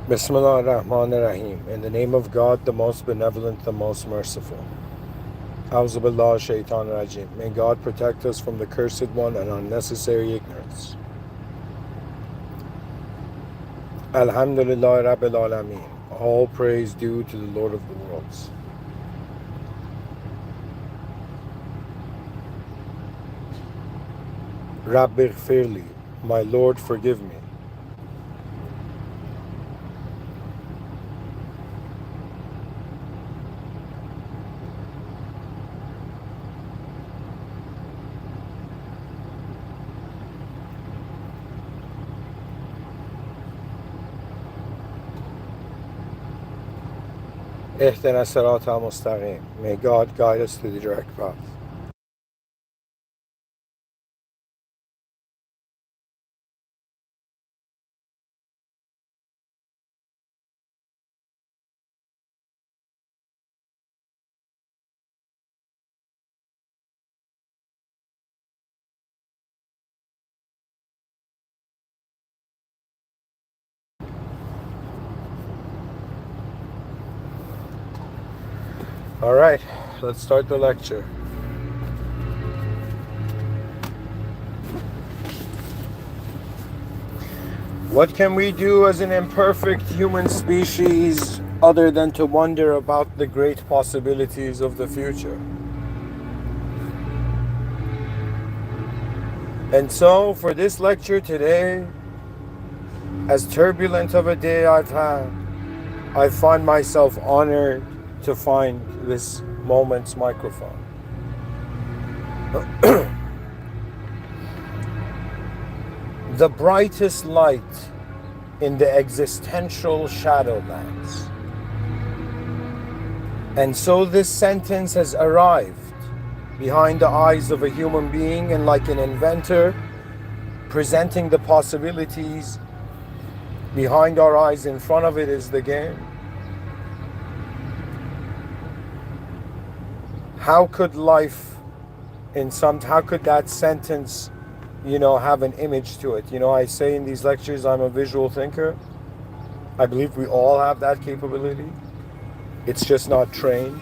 Bismillah ar-Rahman ar-Rahim. In the name of God, the most benevolent, the most merciful. A'udhu billah shaitan rajim. May God protect us from the cursed one and unnecessary ignorance. Alhamdulillah Rabbil Alameen. All praise due to the Lord of the worlds. Rabbi Gfirli, my Lord, forgive me. Ihdina sirata al-mustaqim. May God guide us to the direct path. Alright, let's start the lecture. What can we do as an imperfect human species other than to wonder about the great possibilities of the future? And so, for this lecture today, as turbulent of a day I've had, I find myself honored to find this moment's microphone. The brightest light in the existential Shadowlands. And so this sentence has arrived behind the eyes of a human being, and like an inventor presenting the possibilities behind our eyes, in front of it is the game. How could life how could that sentence, have an image to it? I say in these lectures, I'm a visual thinker. I believe we all have that capability. It's just not trained.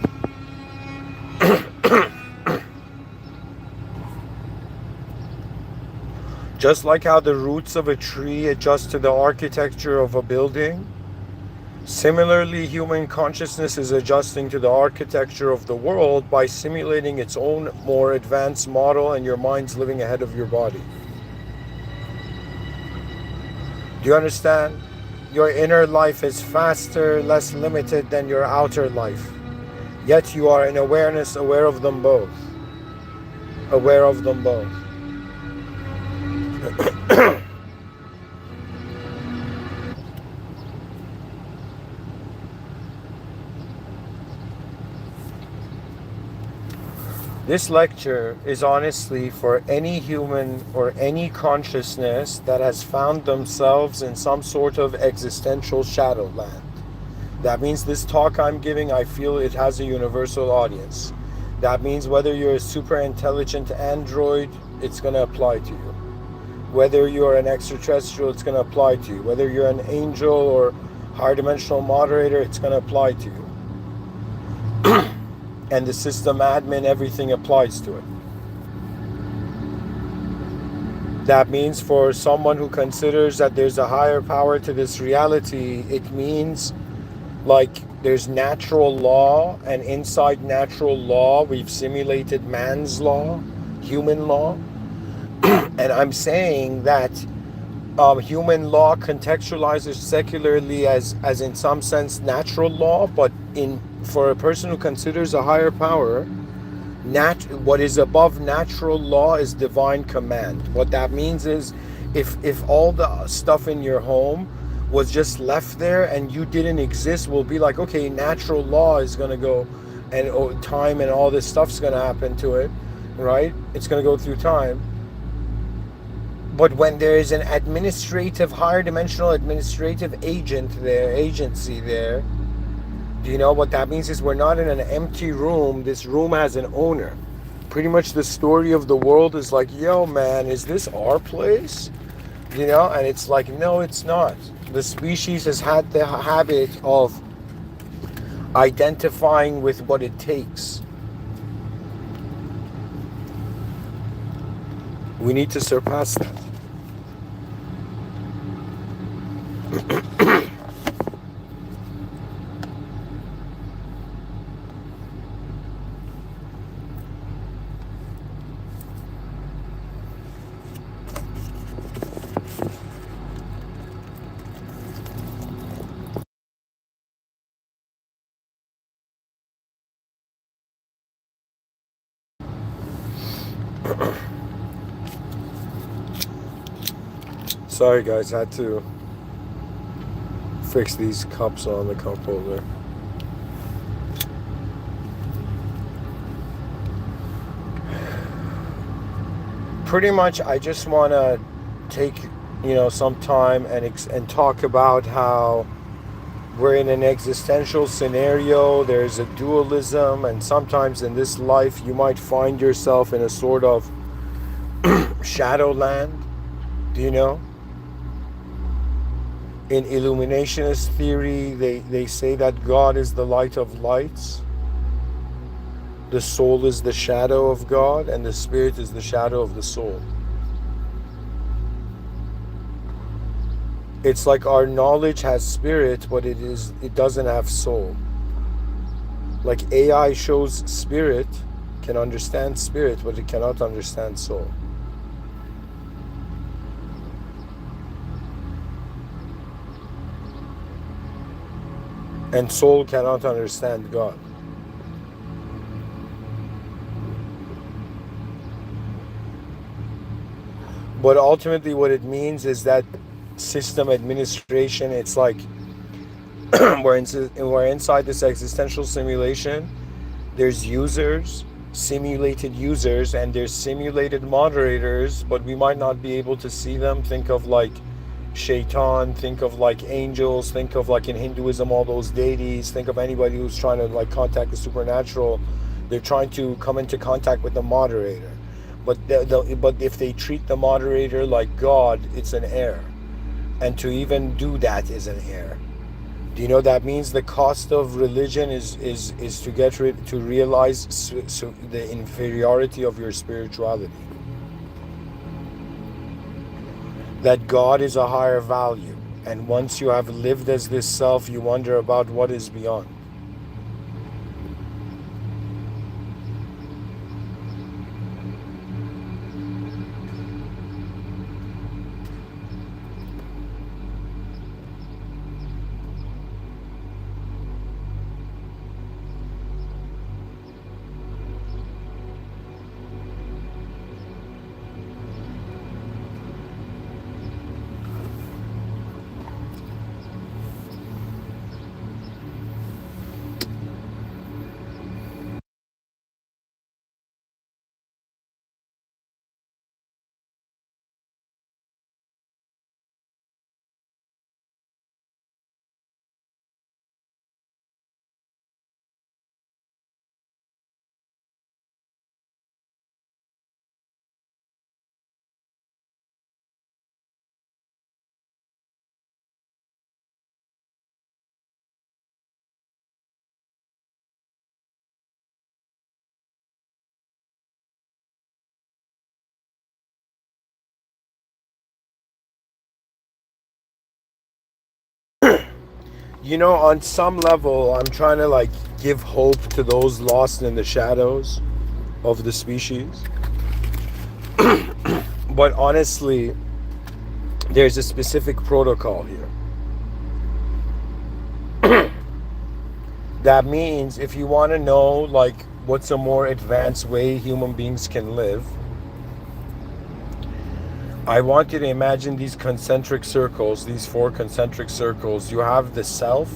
Just like how the roots of a tree adjust to the architecture of a building, similarly, human consciousness is adjusting to the architecture of the world by simulating its own more advanced model, and your mind's living ahead of your body. Do you understand? Your inner life is faster, less limited than your outer life. Yet you are in awareness, aware of them both. Aware of them both. This lecture is honestly for any human or any consciousness that has found themselves in some sort of existential shadowland. That means this talk I'm giving, I feel it has a universal audience. That means whether you're a super intelligent android, it's going to apply to you. Whether you're an extraterrestrial, it's going to apply to you. Whether you're an angel or higher dimensional moderator, it's going to apply to you. And the system admin, everything applies to it. That means for someone who considers that there's a higher power to this reality, it means like there's natural law, and inside natural law, we've simulated man's law, human law. And I'm saying that human law contextualizes secularly as in some sense natural law, but for a person who considers a higher power, what is above natural law is divine command. What that means is if all the stuff in your home was just left there and you didn't exist, we'll be like, okay, natural law is going to go, and time and all this stuff's going to happen to it, right? It's going to go through time. But when there is an higher dimensional administrative agency there, do you know what that means? Is we're not in an empty room. This room has an owner. Pretty much the story of the world is like, yo man, is this our place? You know, and it's like, no, it's not. The species has had the habit of identifying with what it takes. We need to surpass that. Sorry guys, I had to fix these cups on the cup holder. Pretty much I just want to take, some time and talk about how we're in an existential scenario. There's a dualism, and sometimes in this life you might find yourself in a sort of shadowland. Do you know? In illuminationist theory, they say that God is the light of lights, the soul is the shadow of God, and the spirit is the shadow of the soul. It's like our knowledge has spirit, but it doesn't have soul. Like AI shows spirit, can understand spirit, but it cannot understand soul. And soul cannot understand God. But ultimately what it means is that system administration, it's like we're inside this existential simulation. There's users, simulated users, and there's simulated moderators, but we might not be able to see them. Think of like Shaitan, think of like angels, think of like in Hinduism all those deities, think of anybody who's trying to like contact the supernatural. They're trying to come into contact with the moderator, but if they treat the moderator like God, it's an error, and to even do that is an error. Do you know that means the cost of religion is to realize the inferiority of your spirituality? That God is a higher value, and once you have lived as this self, you wonder about what is beyond. On some level, I'm trying to like give hope to those lost in the shadows of the species. But honestly, there's a specific protocol here. That means if you want to know like what's a more advanced way human beings can live, I want you to imagine these concentric circles, these 4 concentric circles. You have the self,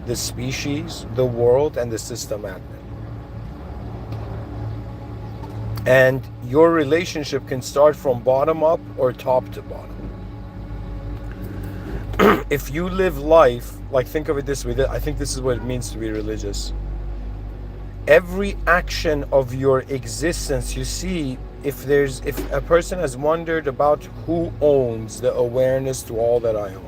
the species, the world, and the system admin. And your relationship can start from bottom up or top to bottom. If you live life, like think of it this way, I think this is what it means to be religious. Every action of your existence, you see, if a person has wondered about who owns the awareness to all that I own,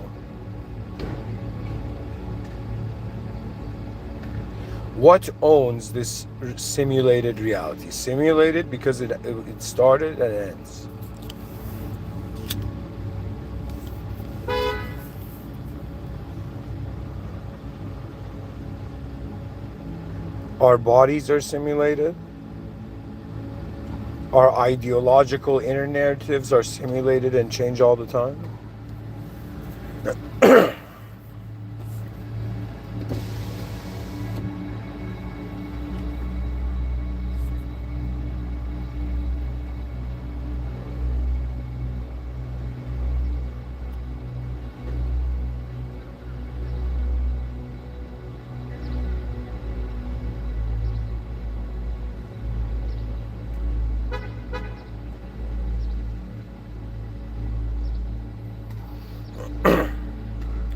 what owns this simulated reality? Simulated because it started and ends. Our bodies are simulated. Our ideological inner narratives are simulated and change all the time.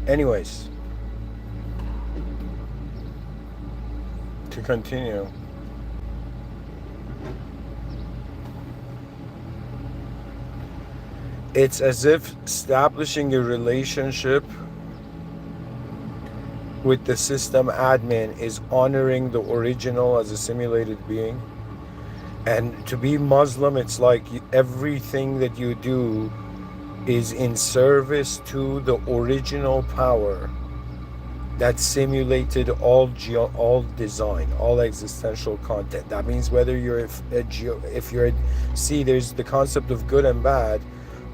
Anyways, to continue, it's as if establishing a relationship with the system admin is honoring the original as a simulated being. And to be Muslim, it's like everything that you do is in service to the original power that simulated all design, all existential content. That means whether you're there's the concept of good and bad,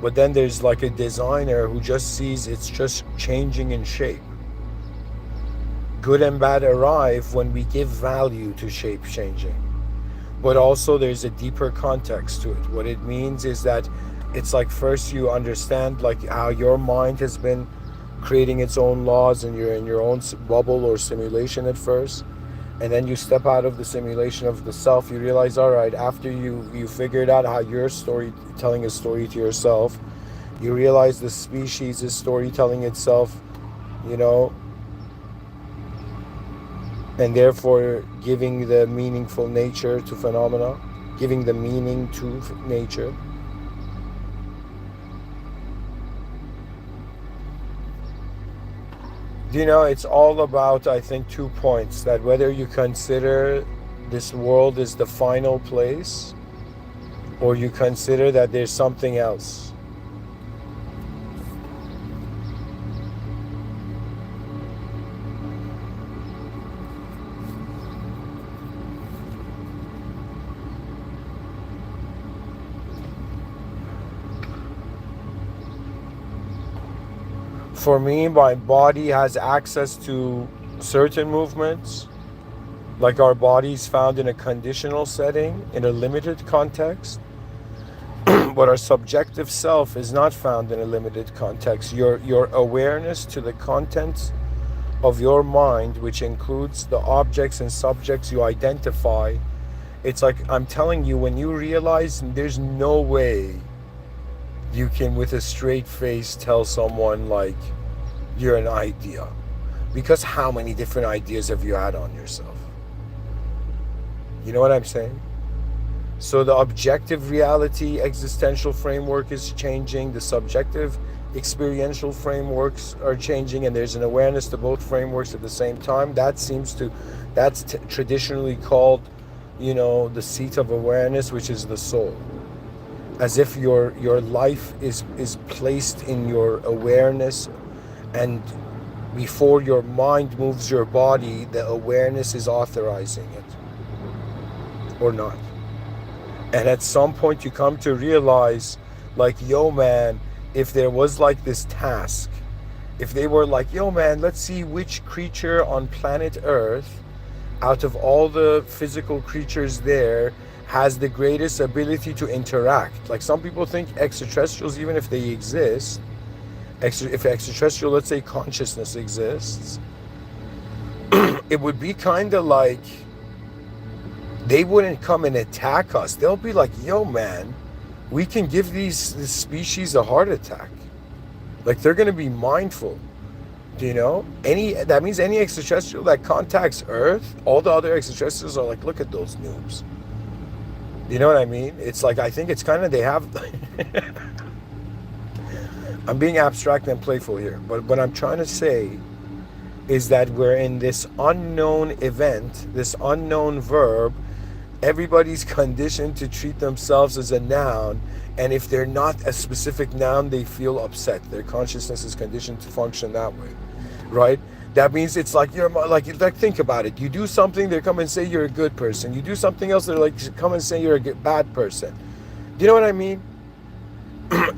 but then there's like a designer who just sees it's just changing in shape. Good and bad arrive when we give value to shape changing, but also there's a deeper context to it. What it means is that it's like first you understand like how your mind has been creating its own laws and you're in your own bubble or simulation at first, and then you step out of the simulation of the self. You realize, all right, after you figured out how your story telling a story to yourself, you realize the species is storytelling itself, you know, and therefore giving the meaningful nature to phenomena, giving the meaning to nature. You know, it's all about, I think, 2 points. That whether you consider this world is the final place, or you consider that there's something else. For me, my body has access to certain movements, like our bodies found in a conditional setting, in a limited context, but our subjective self is not found in a limited context. Your awareness to the contents of your mind, which includes the objects and subjects you identify, it's like I'm telling you, when you realize there's no way you can with a straight face tell someone like you're an idea, because how many different ideas have you had on yourself? You know what I'm saying? So the objective reality existential framework is changing, the subjective experiential frameworks are changing, and there's an awareness to both frameworks at the same time. That's traditionally called, you know, the seat of awareness, which is the soul. As if your life is placed in your awareness, and before your mind moves your body, the awareness is authorizing it or not. And at some point you come to realize, like, yo man, if there was like this task, if they were like, yo man, let's see which creature on planet Earth out of all the physical creatures there has the greatest ability to interact. Like, some people think extraterrestrials, even if they exist, if extraterrestrial, let's say, consciousness exists, it would be kind of like they wouldn't come and attack us. They'll be like, yo man, we can give this species a heart attack. Like, they're going to be mindful. Do you know? That means any extraterrestrial that contacts Earth, all the other extraterrestrials are like, look at those noobs. You know what I mean? It's like, I think it's kind of, they have, I'm being abstract and playful here, but what I'm trying to say is that we're in this unknown event, this unknown verb. Everybody's conditioned to treat themselves as a noun, and if they're not a specific noun, they feel upset. Their consciousness is conditioned to function that way, right? That means it's like, you're like think about it. You do something, they come and say you're a good person. You do something else, they're like, come and say you're a bad person. Do you know what I mean?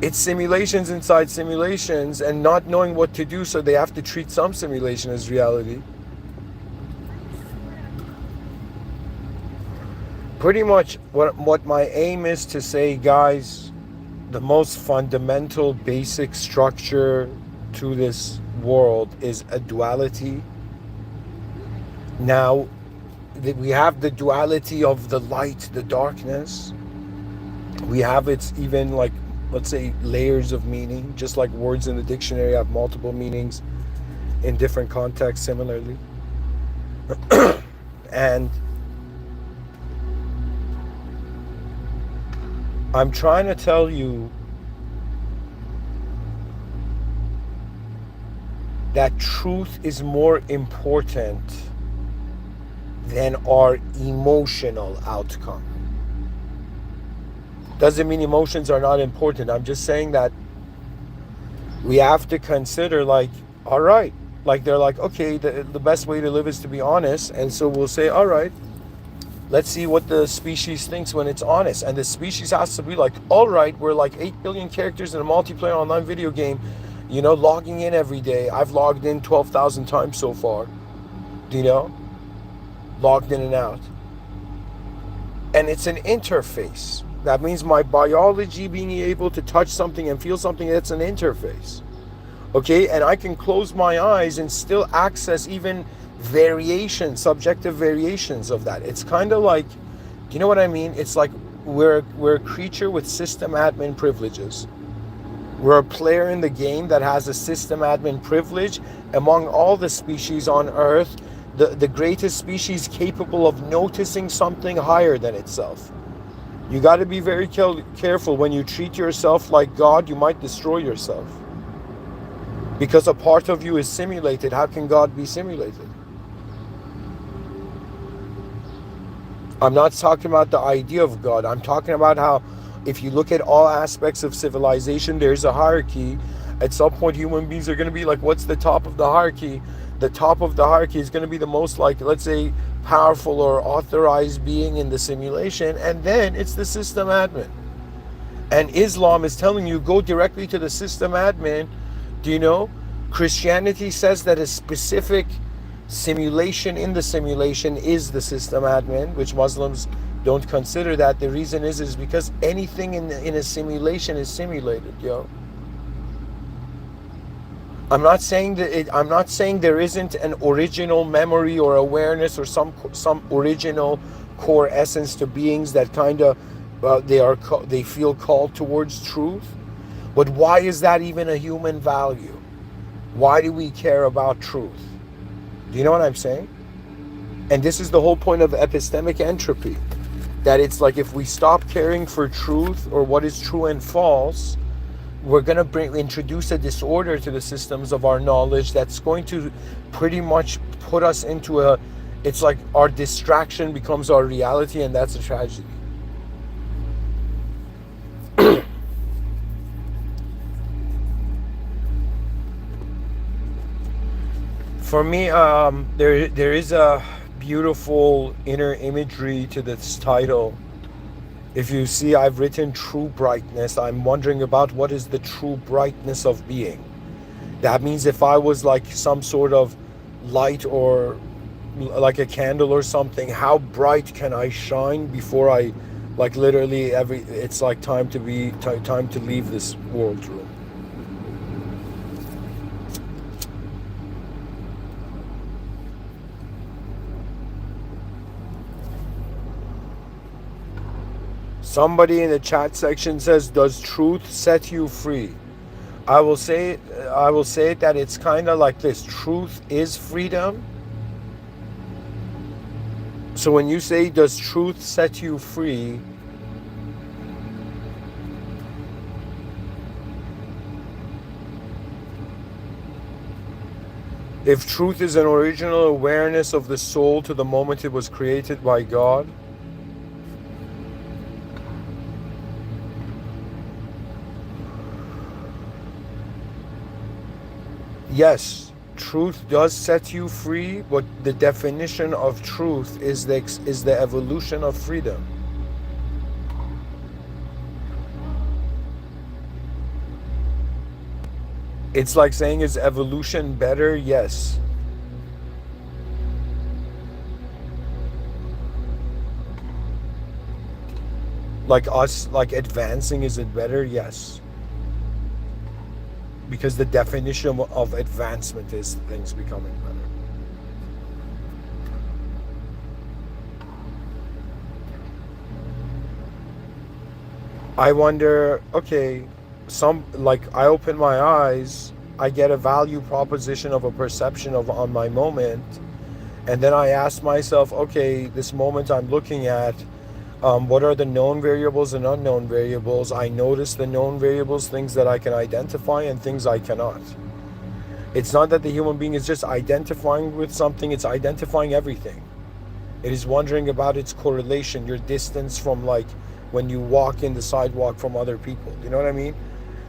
It's simulations inside simulations, and not knowing what to do, so they have to treat some simulation as reality. Pretty much what my aim is to say, guys, the most fundamental basic structure to this world is a duality. Now, we have the duality of the light, the darkness. We have its even, like, let's say, layers of meaning, just like words in the dictionary have multiple meanings in different contexts similarly. And I'm trying to tell you that truth is more important than our emotional outcome. Doesn't mean emotions are not important. I'm just saying that we have to consider, like, all right, like, they're like, okay, the best way to live is to be honest. And so we'll say, all right, let's see what the species thinks when it's honest. And the species has to be like, all right, we're like 8 billion characters in a multiplayer online video game, you know, logging in every day. I've logged in 12,000 times so far, you know, logged in and out. And it's an interface. That means my biology being able to touch something and feel something, it's an interface. Okay, and I can close my eyes and still access even variations, subjective variations of that. It's kind of like, you know what I mean? It's like we're a creature with system admin privileges. We're a player in the game that has a system admin privilege among all the species on Earth, the greatest species capable of noticing something higher than itself. You got to be very careful when you treat yourself like God. You might destroy yourself, because a part of you is simulated. How can God be simulated? I'm not talking about the idea of God. I'm talking about how, if you look at all aspects of civilization, there's a hierarchy. At some point, human beings are going to be like, what's the top of the hierarchy? The top of the hierarchy is going to be the most, like, let's say, powerful or authorized being in the simulation, and then it's the system admin. And Islam is telling you, go directly to the system admin. Do you know? Christianity says that a specific simulation in the simulation is the system admin, which Muslims don't consider that. The reason is because anything in a simulation is simulated, yo. I'm not saying there isn't an original memory or awareness or some original core essence to beings that kind of they feel called towards truth. But why is that even a human value? Why do we care about truth? Do you know what I'm saying? And this is the whole point of epistemic entropy. That it's like, if we stop caring for truth or what is true and false, we're going to introduce a disorder to the systems of our knowledge that's going to pretty much put us into it's like our distraction becomes our reality, and that's a tragedy. For me, there is a beautiful inner imagery to this title. If you see, I've written true brightness. I'm wondering about what is the true brightness of being. That means if I was like some sort of light, or like a candle or something, how bright can I shine before I, like, literally it's like time to leave this world room. Somebody in the chat section says, does truth set you free? I will say that it's kind of like this. Truth is freedom. So when you say, does truth set you free? If truth is an original awareness of the soul to the moment it was created by God, yes, truth does set you free, but the definition of truth is the evolution of freedom. It's like saying, is evolution better? Yes. Like us, like advancing, is it better? Yes. Because the definition of advancement is things becoming better. I wonder, okay, I open my eyes, I get a value proposition of a perception of on my moment, and then I ask myself, okay, this moment I'm looking at, what are the known variables and unknown variables? I notice the known variables, things that I can identify and things I cannot. It's not that the human being is just identifying with something, it's identifying everything. It is wondering about its correlation, your distance from, like, when you walk in the sidewalk from other people. You know what I mean?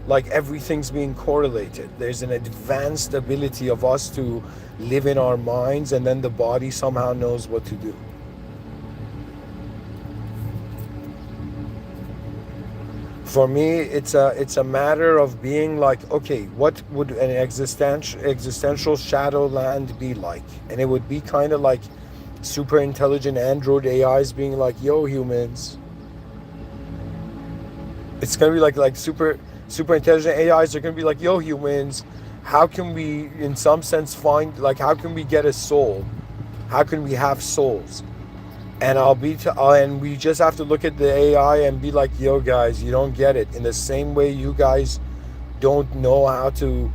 Like, everything's being correlated. There's an advanced ability of us to live in our minds, and then the body somehow knows what to do. For me, it's a matter of being like, okay, what would an existential shadowland be like? And it would be kind of like super intelligent android AIs being like, yo, humans. It's gonna be like super intelligent AIs are gonna be like, yo, humans, how can we in some sense find, like, how can we get a soul? How can we have souls? And and we just have to look at the AI and be like, yo, guys, you don't get it. In the same way you guys don't know how to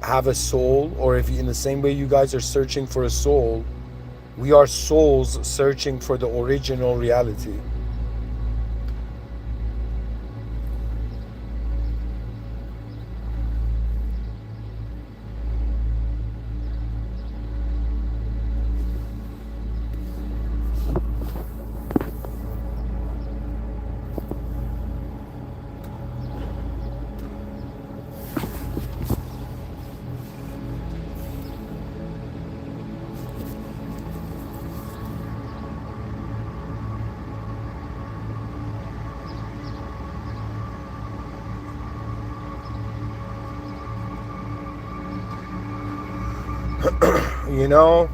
have a soul, or if in the same way you guys are searching for a soul, we are souls searching for the original reality. You know,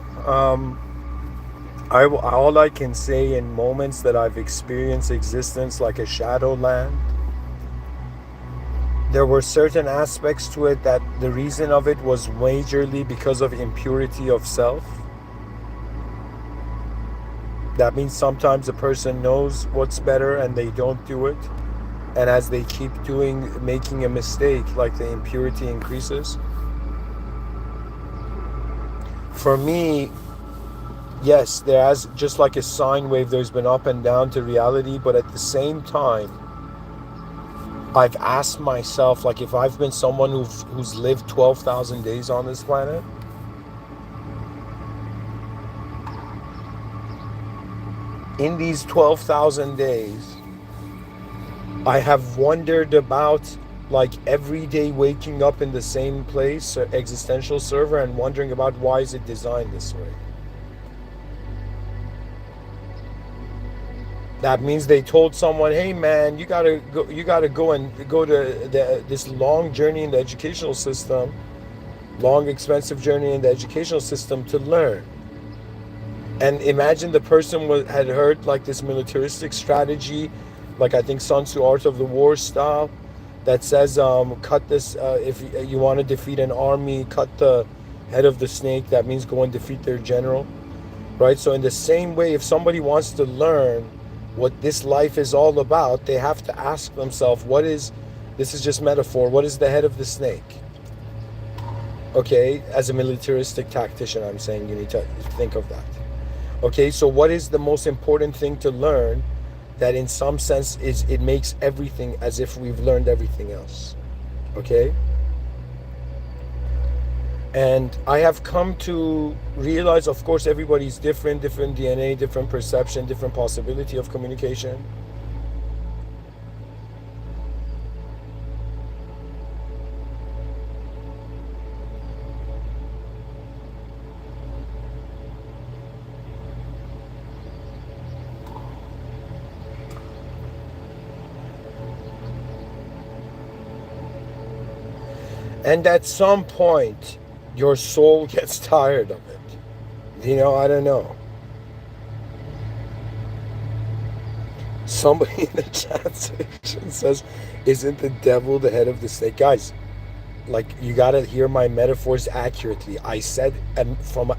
all I can say in moments that I've experienced existence like a shadowland, there were certain aspects to it that the reason of it was majorly because of impurity of self. That means sometimes a person knows what's better and they don't do it. And as they keep making a mistake, like, the impurity increases. For me, yes, there has, just like a sine wave, there's been up and down to reality, but at the same time, I've asked myself, like, if I've been someone who's lived 12,000 days on this planet, in these 12,000 days, I have wondered about, like, every day waking up in the same place, existential server, and wondering about why is it designed this way. That means they told someone, hey man, you gotta go to this long journey in the educational system, long expensive journey in the educational system to learn. And imagine the person had heard, like, this militaristic strategy, like, I think Sun Tzu Art of the War style, that says, cut this, if you want to defeat an army, cut the head of the snake. That means go and defeat their general, right? So in the same way, if somebody wants to learn what this life is all about, they have to ask themselves, this is just metaphor, what is the head of the snake? Okay, as a militaristic tactician, I'm saying you need to think of that. Okay, so what is the most important thing to learn that in some sense it makes everything as if we've learned everything else? Okay? And I have come to realize, of course, everybody's different, different DNA, different perception, different possibility of communication. And at some point, your soul gets tired of it. I don't know. Somebody in the chat section says, "Isn't the devil the head of the snake?" Guys, like, you gotta hear my metaphors accurately. I said, from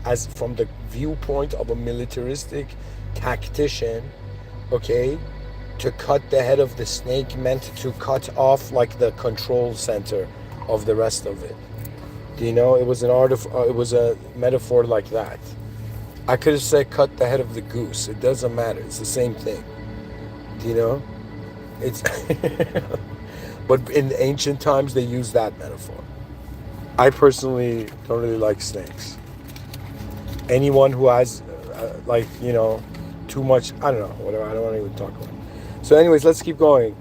the viewpoint of a militaristic tactician, okay, to cut the head of the snake meant to cut off like the control center of the rest of it. It was it was a metaphor like that. I could have said cut the head of the goose. It doesn't matter. It's the same thing. You know, it's. But in ancient times, they used that metaphor. I personally don't really like snakes. Anyone who has, too much, I don't know, whatever. I don't want to even talk about it. So, anyways, let's keep going.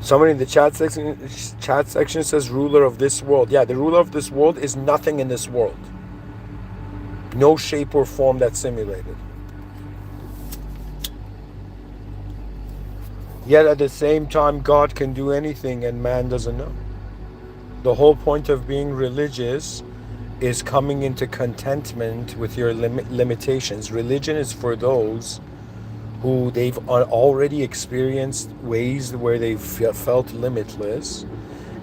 Somebody in the chat section says ruler of this world. Yeah, the ruler of this world is nothing in this world. No shape or form that's simulated. Yet at the same time, God can do anything and man doesn't know. The whole point of being religious is coming into contentment with your limitations. Religion is for those who they've already experienced ways where they've felt limitless,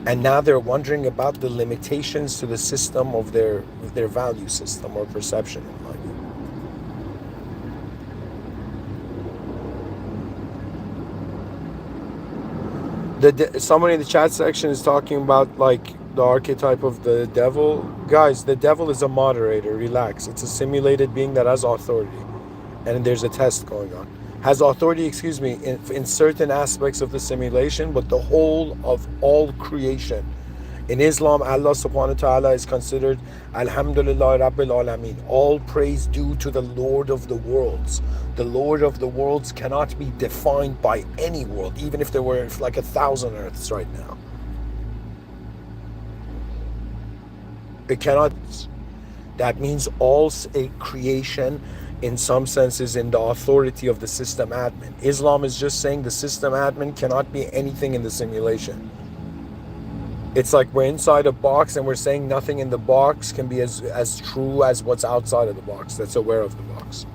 and now they're wondering about the limitations to the system of their value system or perception in life. Somebody in the chat section is talking about like the archetype of the devil. Guys, the devil is a moderator. Relax. It's a simulated being that has authority, and there's a test going on. Has authority, in certain aspects of the simulation, but the whole of all creation. In Islam, Allah subhanahu wa ta'ala is considered Alhamdulillah Rabbil Alameen. All praise due to the Lord of the worlds. The Lord of the worlds cannot be defined by any world, even if there were like 1,000 earths right now. It cannot. That means all creation, in some senses, in the authority of the system admin. Islam is just saying the system admin cannot be anything in the simulation. It's like we're inside a box and we're saying nothing in the box can be as true as what's outside of the box that's aware of the box.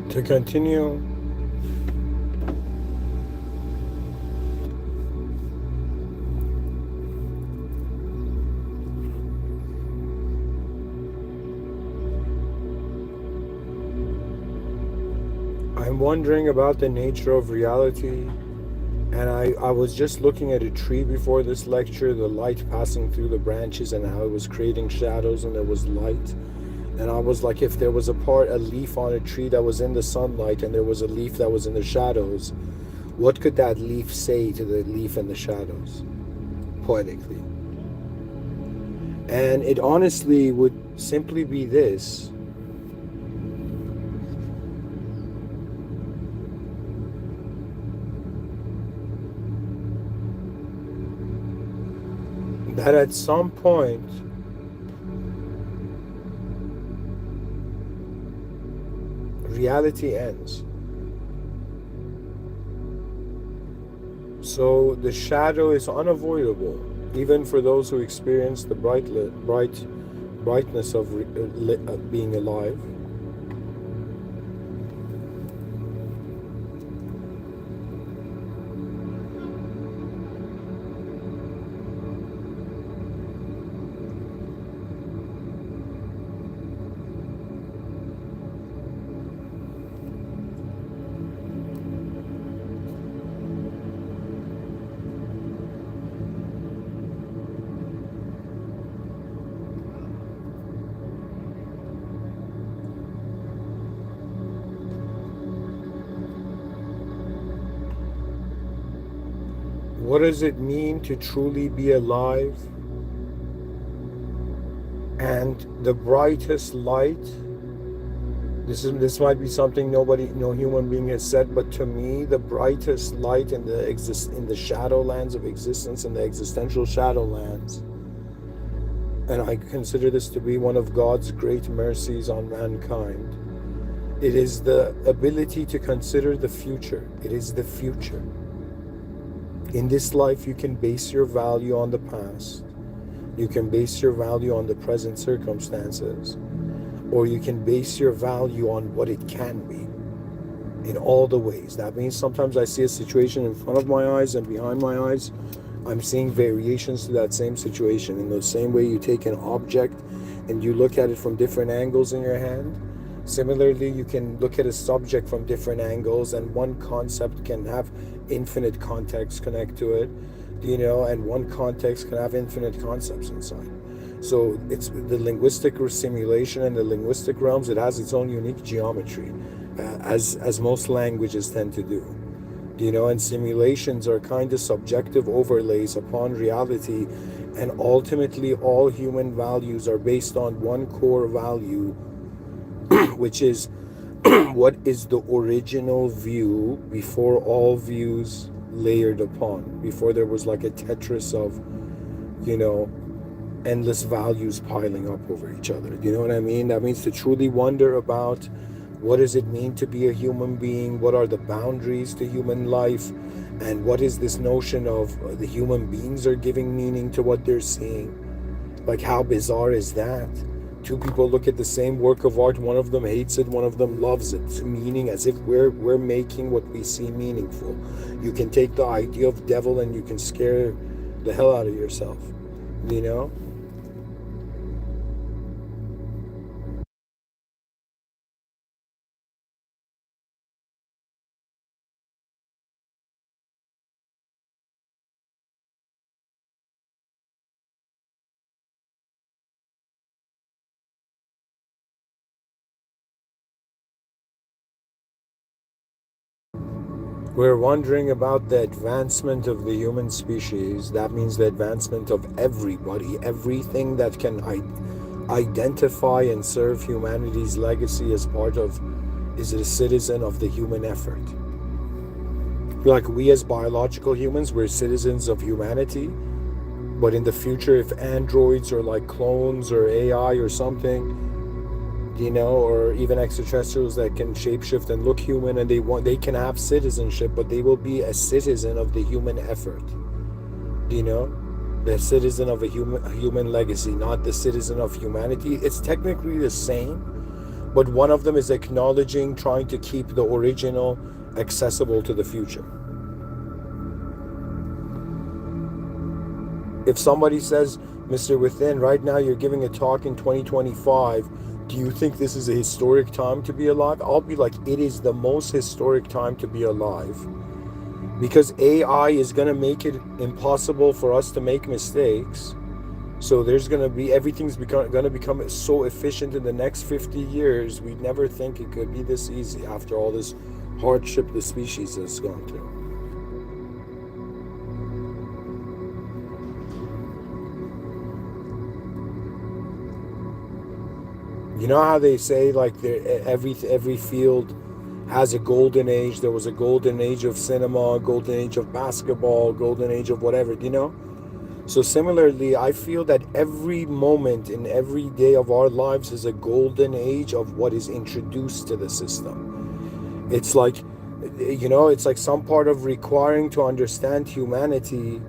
To continue, I'm wondering about the nature of reality. And I was just looking at a tree before this lecture, the light passing through the branches and how it was creating shadows and there was light. And I was like, if there was a leaf on a tree that was in the sunlight and there was a leaf that was in the shadows, what could that leaf say to the leaf in the shadows, poetically? And it honestly would simply be this. That at some point, reality ends. So the shadow is unavoidable, even for those who experience the brightness of being alive. What does it mean to truly be alive? And the brightest light, this might be something no human being has said, but to me, the brightest light in the shadowlands of existence, in the existential shadowlands, and I consider this to be one of God's great mercies on mankind. It is the ability to consider the future. It is the future. In this life, you can base your value on the past. You can base your value on the present circumstances. Or you can base your value on what it can be in all the ways. That means sometimes I see a situation in front of my eyes and behind my eyes, I'm seeing variations to that same situation. In the same way you take an object and you look at it from different angles in your hand, similarly you can look at a subject from different angles, and one concept can have infinite context connect to it, and one context can have infinite concepts inside. So it's the linguistic simulation and the linguistic realms, it has its own unique geometry, as most languages tend to do. And simulations are kind of subjective overlays upon reality, and ultimately all human values are based on one core value, which is what is the original view before all views layered upon, before there was like a Tetris of, endless values piling up over each other. You know what I mean? That means to truly wonder about what does it mean to be a human being, what are the boundaries to human life, and what is this notion of the human beings are giving meaning to what they're seeing. Like, how bizarre is that? Two people look at the same work of art, one of them hates it, one of them loves it, meaning as if we're making what we see meaningful. You can take the idea of devil and you can scare the hell out of yourself, We're wondering about the advancement of the human species. That means the advancement of everybody, everything that can identify and serve humanity's legacy as part of, is a citizen of the human effort. Like we as biological humans, we're citizens of humanity. But in the future, if androids or like clones or AI or something, or even extraterrestrials that can shapeshift and look human, and they can have citizenship, but they will be a citizen of the human effort. The citizen of a human legacy, not the citizen of humanity. It's technically the same, but one of them is acknowledging, trying to keep the original accessible to the future. If somebody says, Mr. Within, right now you're giving a talk in 2025, Do you think this is a historic time to be alive? I'll be like, it is the most historic time to be alive, because AI is going to make it impossible for us to make mistakes. So there's going to be, everything's going to become so efficient in the next 50 years. We'd never think it could be this easy after all this hardship the species has gone through. You know how they say like every field has a golden age. There was a golden age of cinema, golden age of basketball, golden age of whatever, you know? So similarly, I feel that every moment in every day of our lives is a golden age of what is introduced to the system. It's like, you know, it's like some part of requiring to understand humanity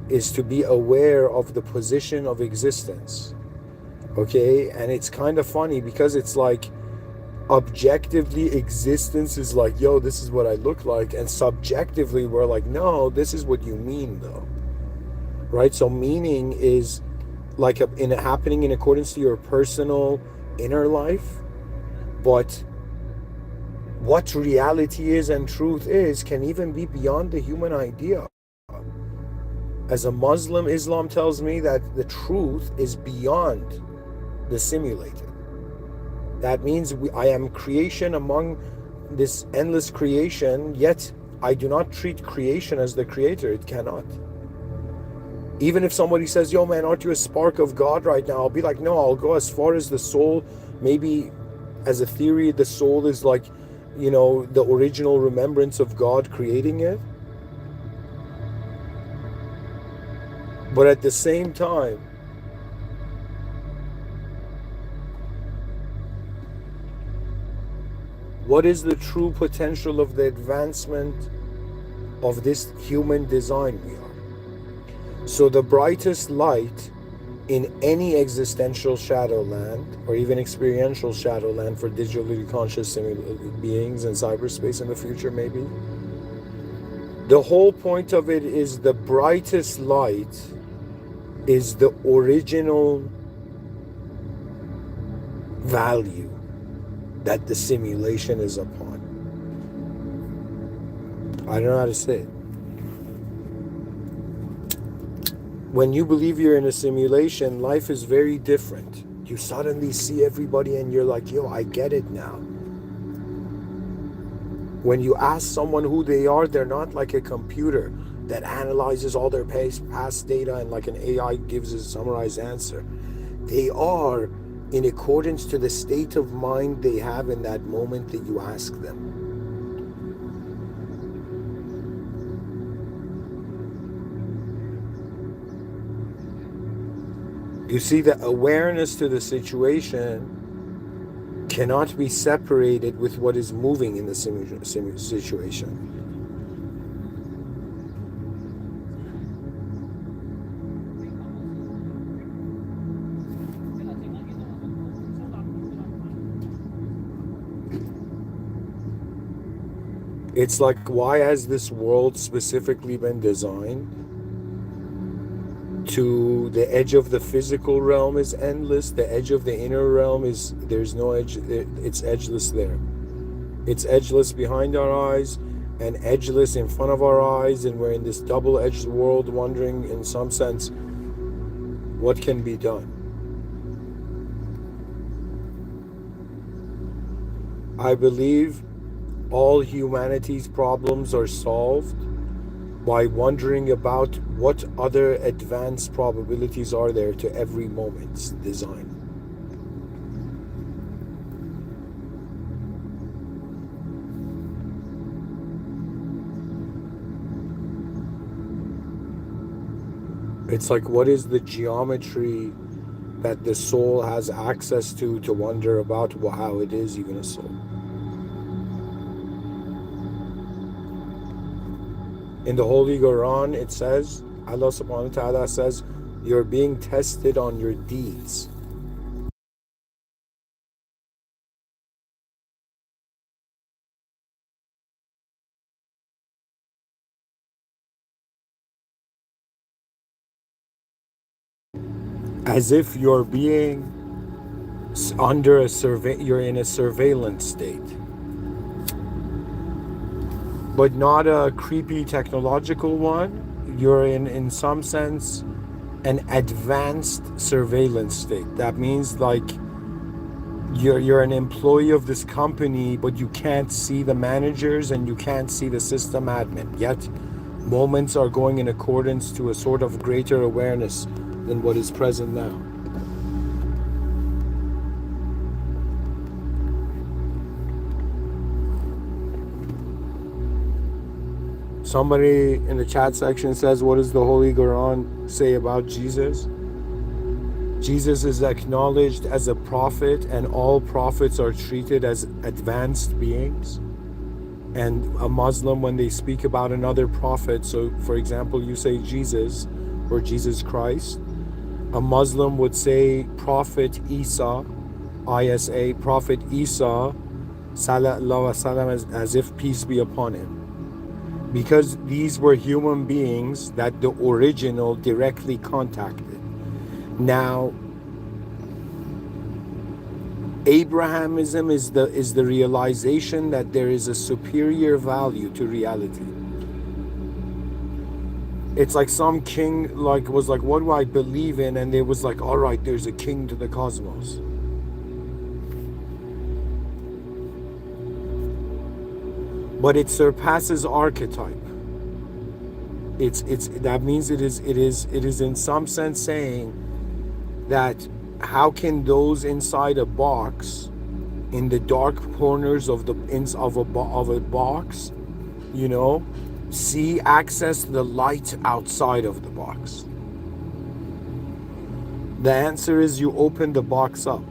is to be aware of the position of existence. Okay? And it's kind of funny because it's like objectively existence is like, yo, this is what I look like. And subjectively, we're like, no, this is what you mean though. Right? So meaning is like happening in accordance to your personal inner life, but what reality is and truth is can even be beyond the human idea. As a Muslim, Islam tells me that the truth is beyond the simulated. That means I am creation among this endless creation, yet I do not treat creation as the creator. It cannot. Even if somebody says, yo man, aren't you a spark of God right now? I'll be like, no, I'll go as far as the soul. Maybe as a theory, the soul is like, you know, the original remembrance of God creating it. But at the same time, what is the true potential of the advancement of this human design we are? So the brightest light in any existential shadowland, or even experiential shadowland for digitally conscious beings in cyberspace in the future, maybe, the whole point of it is the brightest light is the original value that the simulation is upon. I don't know how to say it. When you believe you're in a simulation, life is very different. You suddenly see everybody and you're like, yo, I get it now. When you ask someone who they are, they're not like a computer that analyzes all their past data and like an AI gives a summarized answer. They are in accordance to the state of mind they have in that moment that you ask them. You see, the awareness to the situation cannot be separated with what is moving in the situation. It's like, why has this world specifically been designed? To the edge of the physical realm is endless. The edge of the inner realm is, there's no edge. It's edgeless there. It's edgeless behind our eyes and edgeless in front of our eyes. And we're in this double-edged world wondering, in some sense, what can be done. I believe all humanity's problems are solved by wondering about what other advanced probabilities are there to every moment's design. It's like, what is the geometry that the soul has access to wonder about how it is even a soul? In the Holy Quran, it says, Allah subhanahu wa ta'ala says, you're being tested on your deeds. As if you're being under a survey, you're in a surveillance state, but not a creepy technological one. You're in some sense, an advanced surveillance state. That means like you're an employee of this company, but you can't see the managers and you can't see the system admin. Yet moments are going in accordance to a sort of greater awareness than what is present now. Somebody in the chat section says, what does the Holy Quran say about Jesus? Jesus is acknowledged as a prophet, and all prophets are treated as advanced beings. And a Muslim, when they speak about another prophet, so for example, you say Jesus or Jesus Christ, a Muslim would say Prophet Isa, ISA, Prophet Isa, sallallahu alaihi wasallam, as if peace be upon him. Because these were human beings that the original directly contacted. Now, Abrahamism is the realization that there is a superior value to reality. It's like some king was like, what do I believe in? And they was like, all right, there's a king to the cosmos. But it surpasses archetype. That means it is in some sense saying that how can those inside a box, in the dark corners of a box, access the light outside of the box? The answer is you open the box up.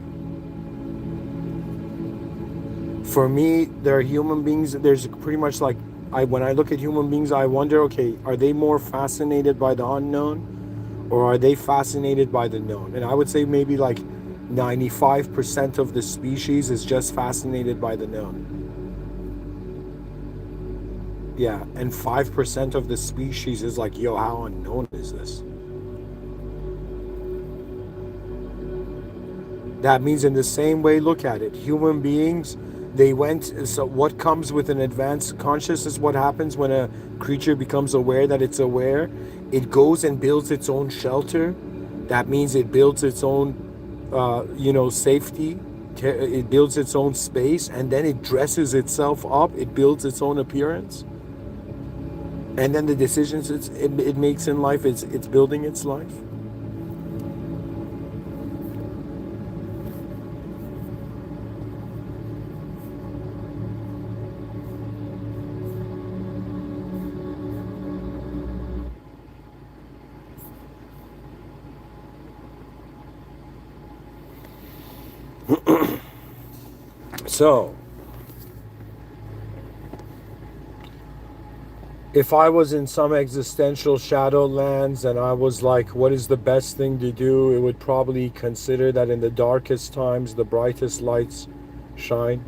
For me, there are human beings, there's pretty much like, when I look at human beings, I wonder, okay, are they more fascinated by the unknown, or are they fascinated by the known? And I would say maybe like 95% of the species is just fascinated by the known. Yeah, and 5% of the species is like, yo, how unknown is this? That means in the same way, look at it. Human beings, so what comes with an advanced consciousness, what happens when a creature becomes aware that it's aware? It goes and builds its own shelter. That means it builds its own, safety. It builds its own space, and then it dresses itself up. It builds its own appearance. And then the decisions it makes in life, it's building its life. So, if I was in some existential Shadowlands and I was like, what is the best thing to do? It would probably consider that in the darkest times, the brightest lights shine.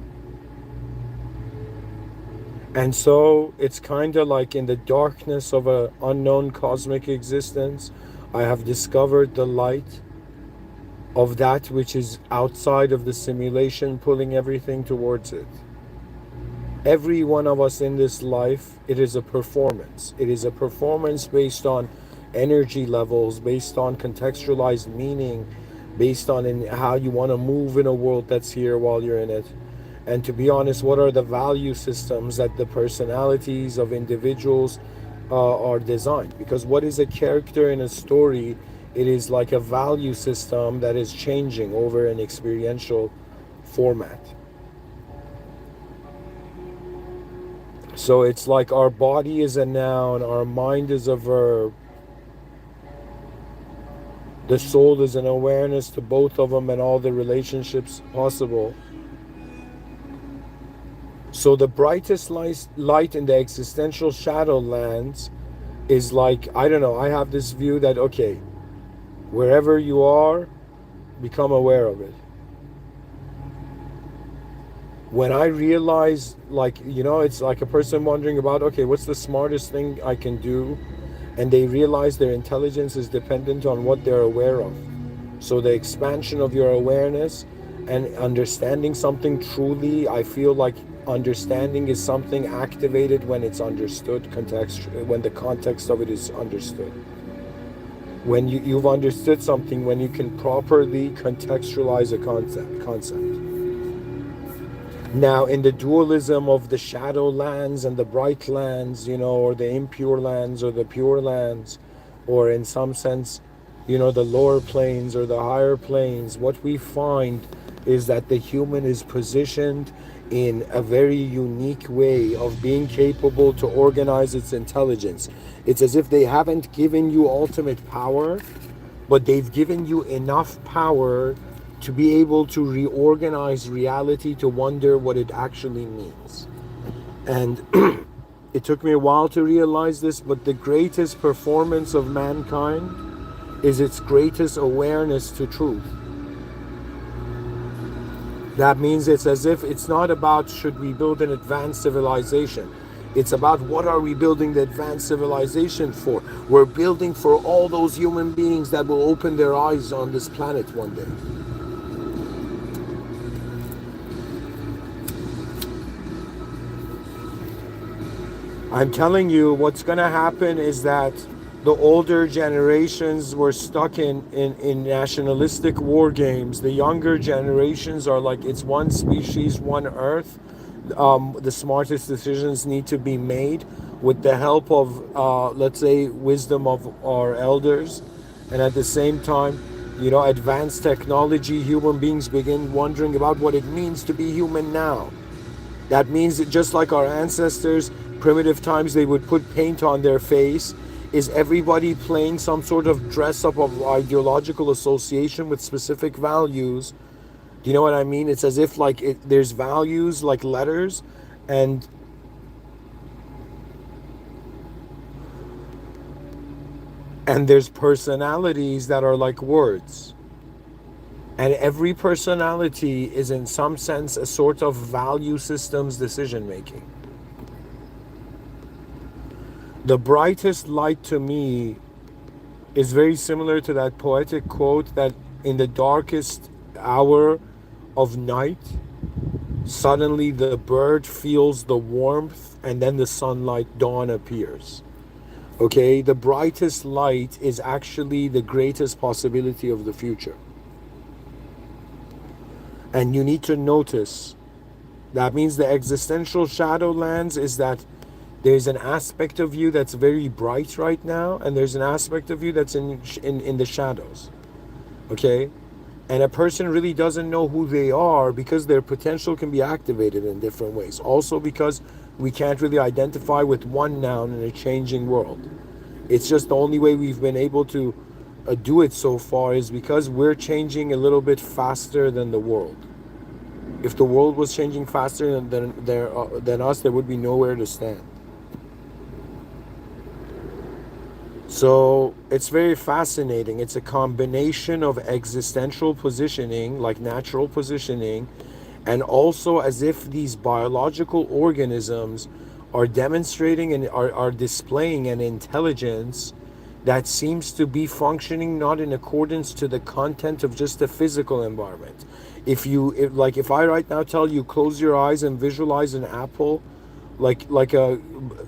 And so it's kind of like in the darkness of an unknown cosmic existence, I have discovered the light of that which is outside of the simulation, pulling everything towards it. Every one of us in this life, it is a performance. It is a performance based on energy levels, based on contextualized meaning, based on how you want to move in a world that's here while you're in it. And to be honest, what are the value systems that the personalities of individuals are designed? Because what is a character in a story? It is like a value system that is changing over an experiential format. So it's like our body is a noun, our mind is a verb, the soul is an awareness to both of them and all the relationships possible. So the brightest light in the existential Shadowlands is like, I don't know, I have this view that, okay, wherever you are, become aware of it. When I realize, it's like a person wondering about, okay, what's the smartest thing I can do? And they realize their intelligence is dependent on what they're aware of. So the expansion of your awareness And understanding something truly, I feel like understanding is something activated when it's understood, when the context of it is understood. When you've understood something, when you can properly contextualize a concept. Now, in the dualism of the shadow lands and the bright lands, or the impure lands or the pure lands, or in some sense, the lower planes or the higher planes, what we find is that the human is positioned in a very unique way of being capable to organize its intelligence. It's as if they haven't given you ultimate power, but they've given you enough power to be able to reorganize reality, to wonder what it actually means. And it took me a while to realize this, but the greatest performance of mankind is its greatest awareness to truth. That means it's as if it's not about should we build an advanced civilization. It's about what are we building the advanced civilization for. We're building for all those human beings that will open their eyes on this planet one day. I'm telling you, what's going to happen is that the older generations were stuck in nationalistic war games. The younger generations are like, it's one species, one earth. The smartest decisions need to be made with the help of, let's say, wisdom of our elders. And at the same time, advanced technology, human beings begin wondering about what it means to be human now. That means that just like our ancestors, primitive times, they would put paint on their face. Is everybody playing some sort of dress up of ideological association with specific values? Do you know what I mean? It's as if like there's values like letters, and there's personalities that are like words. And every personality is in some sense a sort of value systems decision making. The brightest light to me is very similar to that poetic quote that in the darkest hour of night, suddenly the bird feels the warmth and then the sunlight, dawn appears. Okay, the brightest light is actually the greatest possibility of the future. And you need to notice, that means the existential shadowlands is that there's an aspect of you that's very bright right now, and there's an aspect of you that's in the shadows. Okay? And a person really doesn't know who they are because their potential can be activated in different ways. Also because we can't really identify with one noun in a changing world. It's just the only way we've been able to do it so far is because we're changing a little bit faster than the world. If the world was changing faster than us, there would be nowhere to stand. So it's very fascinating. It's a combination of existential positioning, like natural positioning, and also as if these biological organisms are demonstrating and are displaying an intelligence that seems to be functioning not in accordance to the content of just the physical environment. If I right now tell you close your eyes and visualize an apple, like a,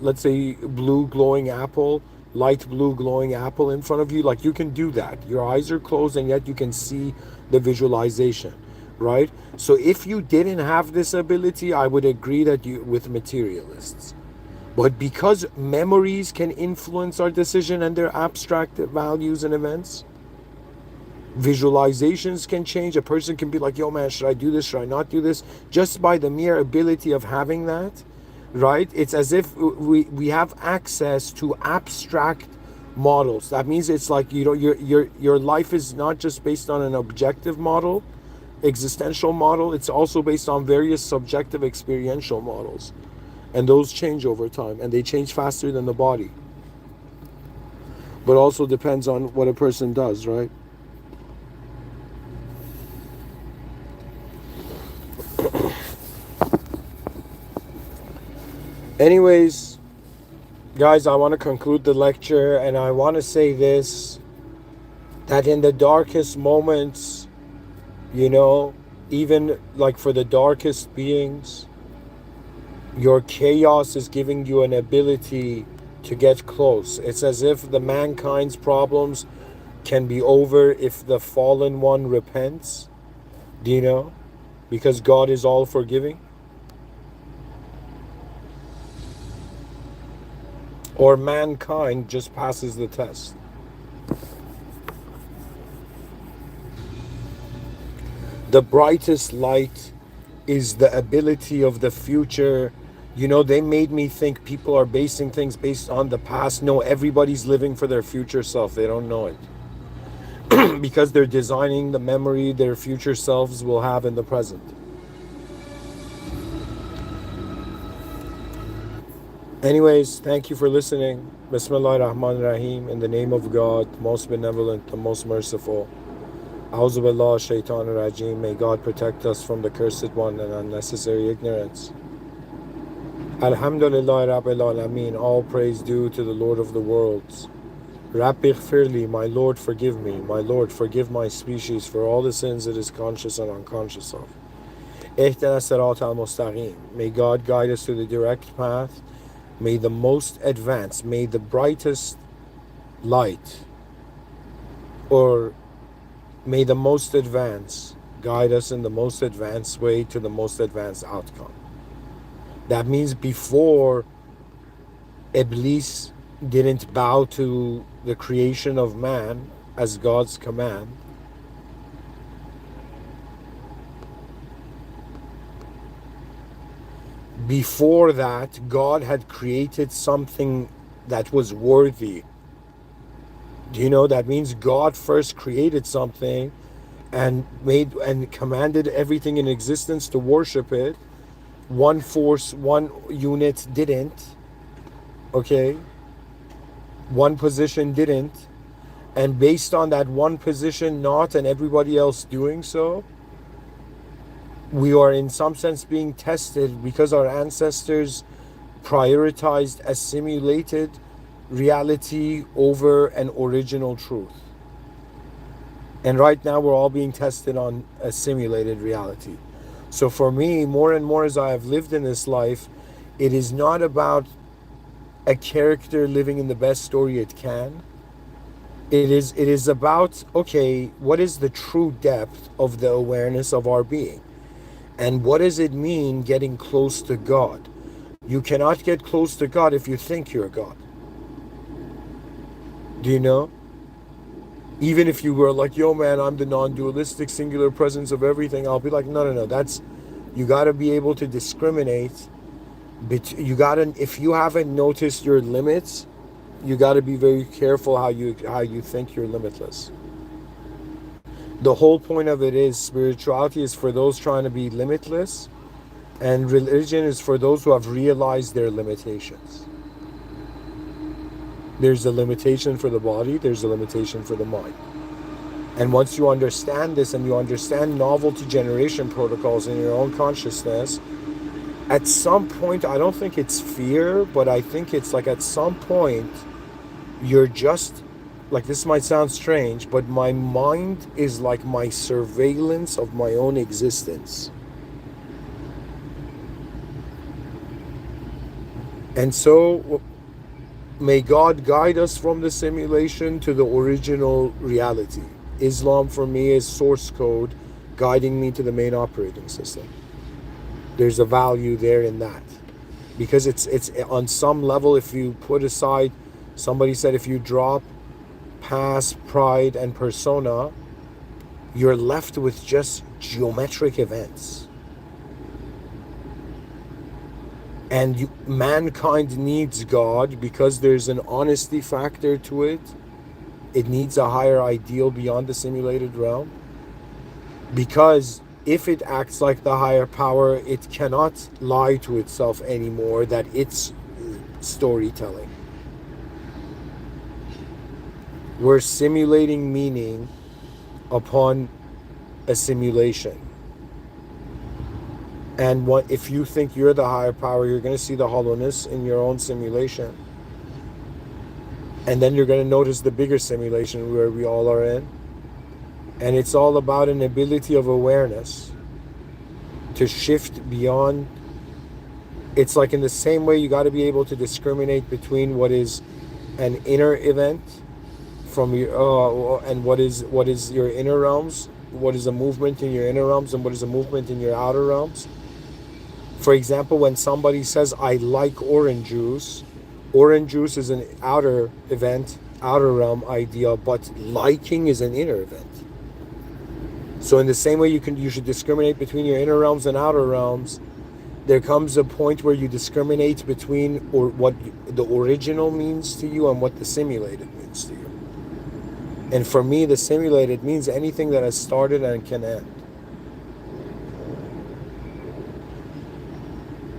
let's say, blue glowing apple, light blue glowing apple in front of you, like you can do that. Your eyes are closed and yet you can see the visualization, right? So if you didn't have this ability, I would agree that with materialists. But because memories can influence our decision and their abstract values and events, visualizations can change. A person can be like, yo man, should I do this? Should I not do this? Just by the mere ability of having that, right? It's as if we have access to abstract models. That means it's like, your life is not just based on an objective model, existential model. It's also based on various subjective experiential models. And those change over time, and they change faster than the body. But also depends on what a person does, right? Anyways, guys, I want to conclude the lecture, and I want to say this, that in the darkest moments, Even like for the darkest beings, your chaos is giving you an ability to get close. It's as if the mankind's problems can be over if the fallen one repents. Do you know? Because God is all forgiving. Or mankind just passes the test. The brightest light is the ability of the future. You know, they made me think people are basing things based on the past. No, everybody's living for their future self. They don't know it. Because they're designing the memory their future selves will have in the present. Anyways, thank you for listening. Bismillah ar-Rahman ar-Rahim. In the name of God, the most benevolent, the most merciful. A'udhu billah shaitan ar-Rajim. May God protect us from the cursed one and unnecessary ignorance. Alhamdulillah Rabbil Alameen. All praise due to the Lord of the worlds. Rabbi Ighfirli, my Lord forgive me. My Lord forgive my species for all the sins it is conscious and unconscious of. Ihdina sirat al-mustaqim. May God guide us to the direct path. May the most advanced, may the brightest light, or may the most advanced guide us in the most advanced way to the most advanced outcome. That means before Iblis didn't bow to the creation of man as God's command, before that, God had created something that was worthy. Do you know that means God first created something and made and commanded everything in existence to worship it. One force, one unit didn't. Okay? One position didn't. And based on that one position not and everybody else doing so, we are in some sense being tested because our ancestors prioritized a simulated reality over an original truth. And right now we're all being tested on a simulated reality. So for me, more and more as I have lived in this life, it is not about a character living in the best story it can. It is about, okay, what is the true depth of the awareness of our being? And what does it mean getting close to God? You cannot get close to God if you think you're God. Do you know? Even if you were like, yo man, I'm the non-dualistic singular presence of everything, I'll be like, no, that's, you gotta be able to discriminate. You gotta, if you haven't noticed your limits, you gotta be very careful how you think you're limitless. The whole point of it is spirituality is for those trying to be limitless, and religion is for those who have realized their limitations. There's a limitation for the body, there's a limitation for the mind. And once you understand this and you understand novelty generation protocols in your own consciousness, at some point, I don't think it's fear, but I think it's like at some point, you're just, like this might sound strange, but my mind is like my surveillance of my own existence. And so, may God guide us from the simulation to the original reality. Islam for me is source code guiding me to the main operating system. There's a value there in that. Because it's on some level, if you put aside, somebody said if you drop past, pride, and persona, you're left with just geometric events. And mankind needs God because there's an honesty factor to it. It needs a higher ideal beyond the simulated realm. Because if it acts like the higher power, it cannot lie to itself anymore that it's storytelling. We're simulating meaning upon a simulation. And what if you think you're the higher power, you're going to see the hollowness in your own simulation. And then you're going to notice the bigger simulation where we all are in. And it's all about an ability of awareness. to shift beyond. It's like in the same way you got to be able to discriminate between what is an inner event from your and what is your inner realms, what is a movement in your inner realms and what is a movement in your outer realms. For example, when somebody says I like orange juice is an outer event, outer realm idea, but liking is an inner event. So in the same way you should discriminate between your inner realms and outer realms. There comes a point where you discriminate between or what the original means to you and what the simulated means to you. And for me, the simulated means anything that has started and can end.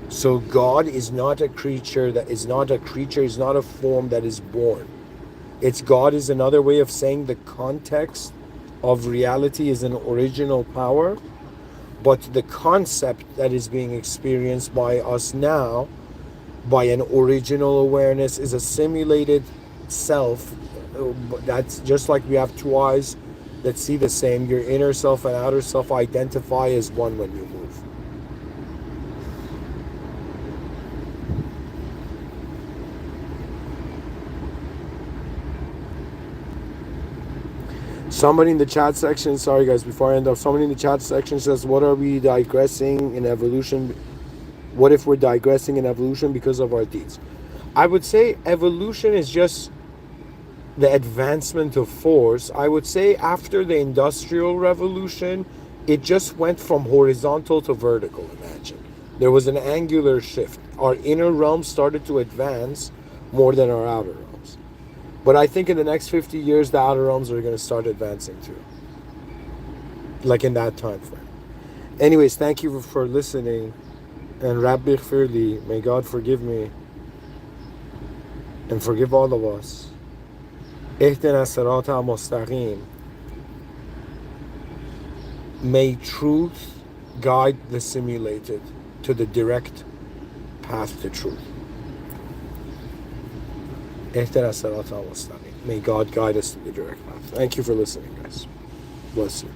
So God is not a creature, is not a form that is born. God is another way of saying the context of reality is an original power. But the concept that is being experienced by us now, by an original awareness, is a simulated self. That's just like we have two eyes that see the same. Your inner self and outer self identify as one when you move. Somebody in the chat section, sorry guys, before I end up, somebody in the chat section says, what are we digressing in evolution? What if we're digressing in evolution because of our deeds? I would say evolution is just the advancement of force. I would say after the Industrial Revolution, it just went from horizontal to vertical, imagine. There was an angular shift. Our inner realm started to advance more than our outer realm. But I think in the next 50 years, the outer realms are going to start advancing too. Like in that time frame. Anyways, thank you for listening. And Rabbi Firli, may God forgive me and forgive all of us. Ihdina sirata mustaqim. May truth guide the simulated to the direct path to truth. May God guide us to the direct path. Thank you for listening, guys. Bless you.